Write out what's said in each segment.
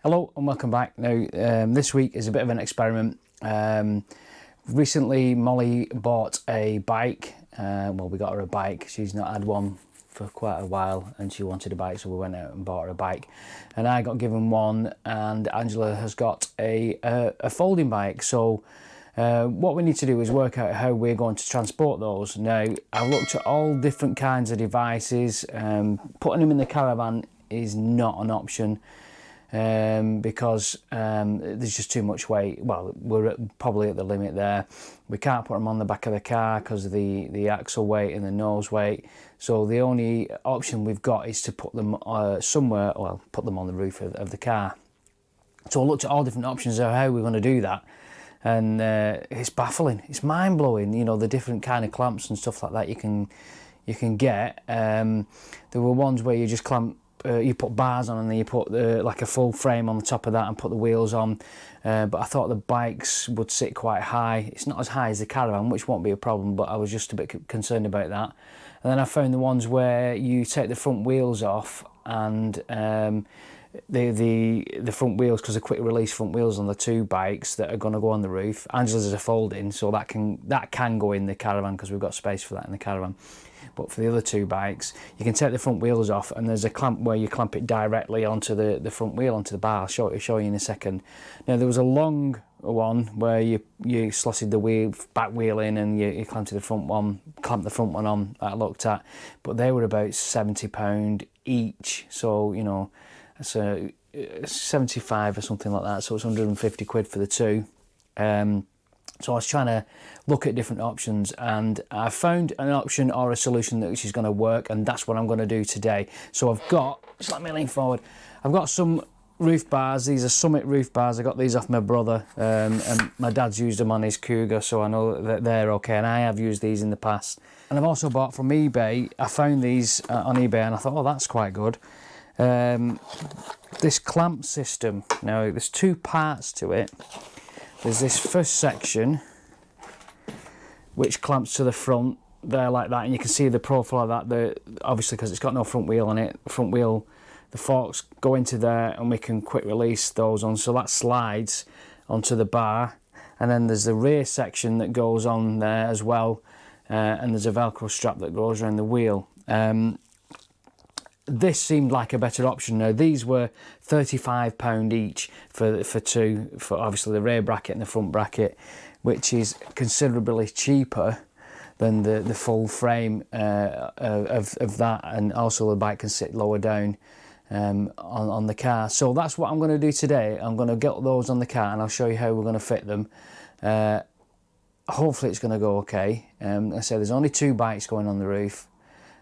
Hello and welcome back. Now this week is a bit of an experiment. Recently Molly bought a bike. Well, we got her a bike. She's not had one for quite a while and she wanted a bike, so we went out and bought her a bike. And I got given one, and Angela has got a folding bike. So what we need to do is work out how we're going to transport those. Now, I've looked at all different kinds of devices. Putting them in the caravan is not an option. Because there's just too much weight. Well, we're probably at the limit there. We can't put them on the back of the car because of the axle weight and the nose weight. So the only option we've got is to put them somewhere, well, put them on the roof of the car. So I looked at all different options of how we're going to do that. And it's baffling. It's mind-blowing, you know, the different kind of clamps and stuff like that you can get. There were ones where you just clamp, you put bars on and then you put like a full frame on the top of that and put the wheels on. But I thought the bikes would sit quite high. It's not as high as the caravan, which won't be a problem, but I was just a bit concerned about that. And then I found the ones where you take the front wheels off and the front wheels, because they're quick release front wheels on the two bikes that are going to go on the roof. Angela's is a folding, so that can go in the caravan because we've got space for that in the caravan. But for the other two bikes, you can take the front wheels off, and there's a clamp where you clamp it directly onto the front wheel, onto the bar. I'll show you in a second. Now, there was a long one where you slotted the back wheel in and you clamped the front one on, that I looked at, but they were about £70 each. So, you know, that's a 75 or something like that, so it's 150 quid for the two. So I was trying to look at different options, and I found an option or a solution that which is going to work, and that's what I'm going to do today. So I've got, just let me lean forward, I've got some roof bars. These are Summit roof bars. I got these off my brother, and my dad's used them on his Kuga, so I know that they're okay, and I have used these in the past. And I've also bought from eBay. I found these on eBay and I thought, oh, that's quite good. This clamp system, now there's two parts to it. There's this first section which clamps to the front there like that, and you can see the profile of that. Obviously, because it's got no front wheel on it, the front wheel, the forks go into there and we can quick release those on, so that slides onto the bar. And then there's the rear section that goes on there as well, and there's a Velcro strap that goes around the wheel. This seemed like a better option. Now, these were £35 each for two, for obviously the rear bracket and the front bracket, which is considerably cheaper than the full frame of that, and also the bike can sit lower down on the car. So that's what I'm going to do today. I'm going to get those on the car and I'll show you how we're going to fit them. Hopefully it's going to go okay. I say there's only two bikes going on the roof.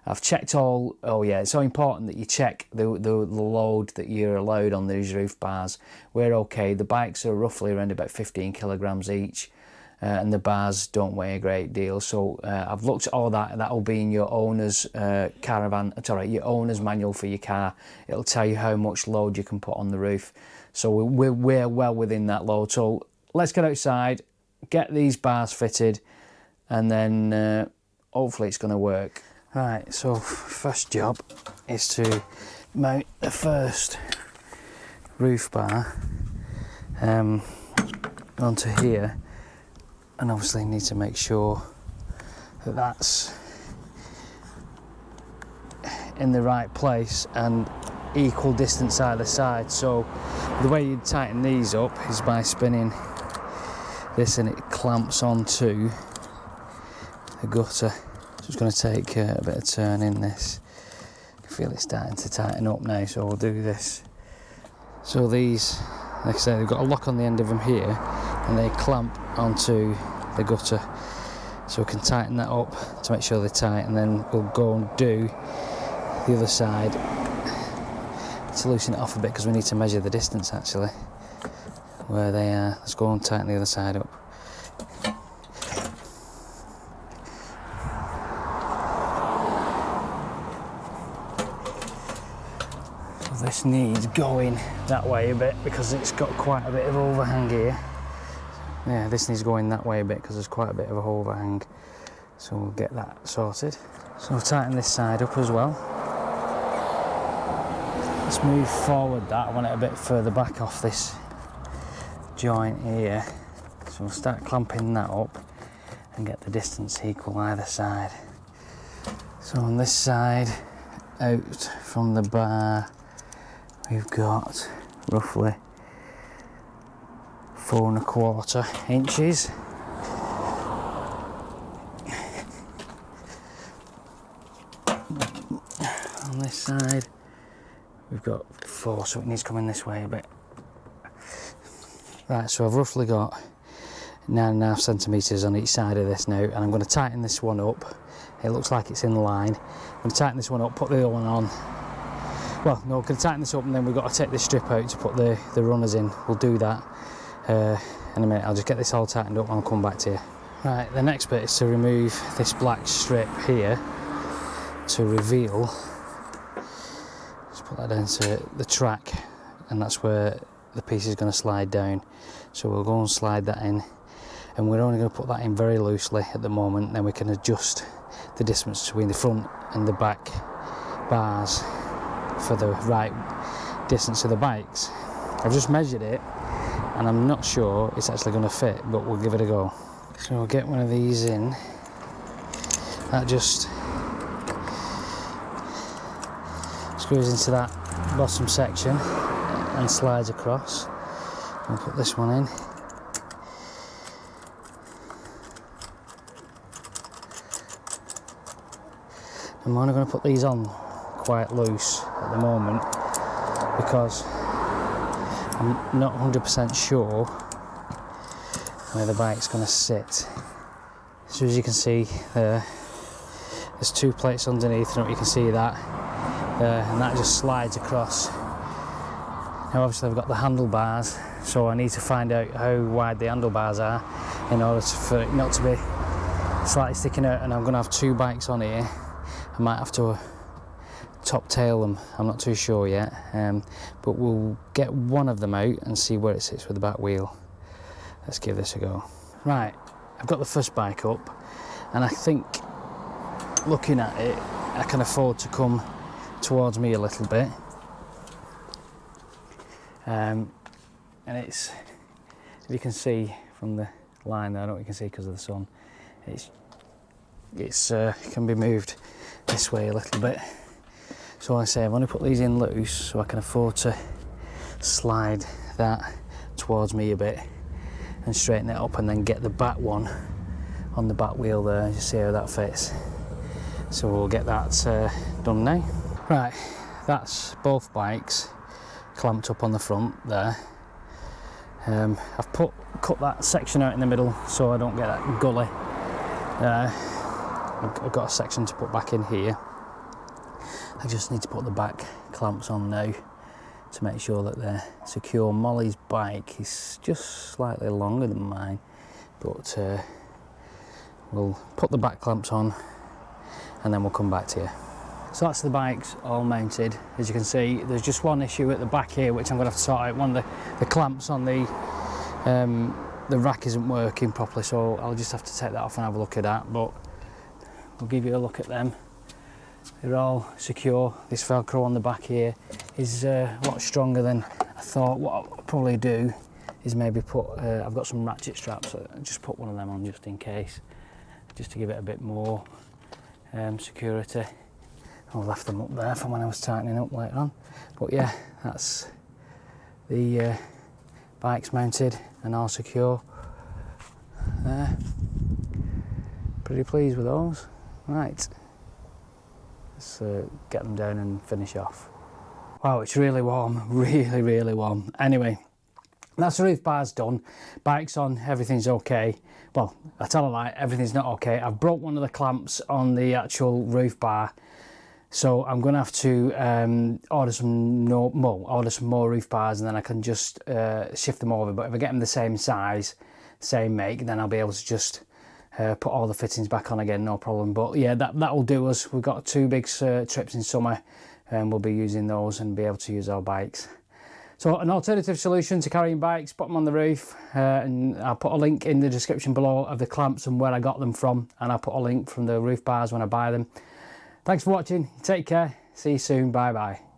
I've checked all, oh yeah, it's so important that you check the load that you're allowed on these roof bars. We're okay. The bikes are roughly around about 15 kilograms each, and the bars don't weigh a great deal. So I've looked at all that, and that will be in your owner's your owner's manual for your car. It'll tell you how much load you can put on the roof. So we're well within that load. So let's get outside, get these bars fitted, and then hopefully it's going to work. Right, so first job is to mount the first roof bar onto here, and obviously need to make sure that that's in the right place and equal distance either side. So the way you tighten these up is by spinning this, and it clamps onto the gutter. So it's going to take a bit of turning this. I feel it's starting to tighten up now, so we'll do this. So these, like I say, they've got a lock on the end of them here, and they clamp onto the gutter. So we can tighten that up to make sure they're tight, and then we'll go and do the other side to loosen it off a bit, because we need to measure the distance actually where they are. Let's go and tighten the other side up. This needs going that way a bit because it's got quite a bit of overhang here. Yeah, this needs going that way a bit because there's quite a bit of a overhang. So we'll get that sorted. So I'll tighten this side up as well. let's move forward that. I want it a bit further back off this joint here. So we'll start clamping that up and get the distance equal either side. So on this side, out from the bar, we've got roughly 4 1/4 inches. On this side, we've got 4, so it needs coming this way a bit. Right, so I've roughly got 9.5 centimetres on each side of this now, and I'm going to tighten this one up. It looks like it's in line. I'm going to tighten this one up, put the other one on. Well, no, I'm going to tighten this up and then we've got to take this strip out to put the runners in. We'll do that in a minute. I'll just get this all tightened up and I'll come back to you. Right, the next bit is to remove this black strip here to reveal. Just put that down to the track, and that's where the piece is going to slide down. So we'll go and slide that in, and we're only going to put that in very loosely at the moment. Then we can adjust the distance between the front and the back bars for the right distance of the bikes. I've just measured it and I'm not sure it's actually going to fit, but we'll give it a go. So we'll get one of these in. That just screws into that bottom section and slides across. I'll put this one in. I'm only going to put these on quite loose at the moment because I'm not 100% sure where the bike's going to sit. So as you can see there's 2 plates underneath, I don't know if you can see that, and that just slides across. Now obviously I've got the handlebars, so I need to find out how wide the handlebars are in order for it not to be slightly sticking out, and I'm going to have 2 bikes on here. I might have to top tail them, I'm not too sure yet, but we'll get one of them out and see where it sits with the back wheel. Let's give this a go. Right, I've got the first bike up, and I think looking at it I can afford to come towards me a little bit, and it's, if you can see from the line there, I don't know if you can see because of the sun, it can be moved this way a little bit. So like I say, I've only put these in loose so I can afford to slide that towards me a bit and straighten it up, and then get the back one on the back wheel there, just see how that fits. So we'll get that done now. Right, that's both bikes clamped up on the front there. I've cut that section out in the middle so I don't get that gully. I've got a section to put back in here. I just need to put the back clamps on now to make sure that they're secure. Molly's bike is just slightly longer than mine, but we'll put the back clamps on and then we'll come back to you. So that's the bikes all mounted. As you can see, there's just one issue at the back here which I'm going to have to sort out. One of the clamps on the rack isn't working properly, so I'll just have to take that off and have a look at that, but we'll give you a look at them. They're all secure. This Velcro on the back here is a lot stronger than I thought. What I'll probably do is maybe put, I've got some ratchet straps, so I'll just put one of them on just in case, just to give it a bit more security. I left them up there from when I was tightening up later on. But yeah, that's the bikes mounted and all secure. Pretty pleased with those. Right, let's get them down and finish off. Wow, it's really warm, really warm. Anyway, that's the roof bars done. Bike's on, everything's okay. Well, I tell a lie, everything's not okay. I've broke one of the clamps on the actual roof bar, so I'm going to have to order some more roof bars, and then I can just shift them over. But if I get them the same size, same make, then I'll be able to just put all the fittings back on again, no problem. But yeah, that'll do us. We've got 2 big trips in summer, and we'll be using those and be able to use our bikes. So an alternative solution to carrying bikes, put them on the roof, and I'll put a link in the description below of the clamps and where I got them from, and I'll put a link from the roof bars when I buy them. Thanks for watching, take care, see you soon, bye bye.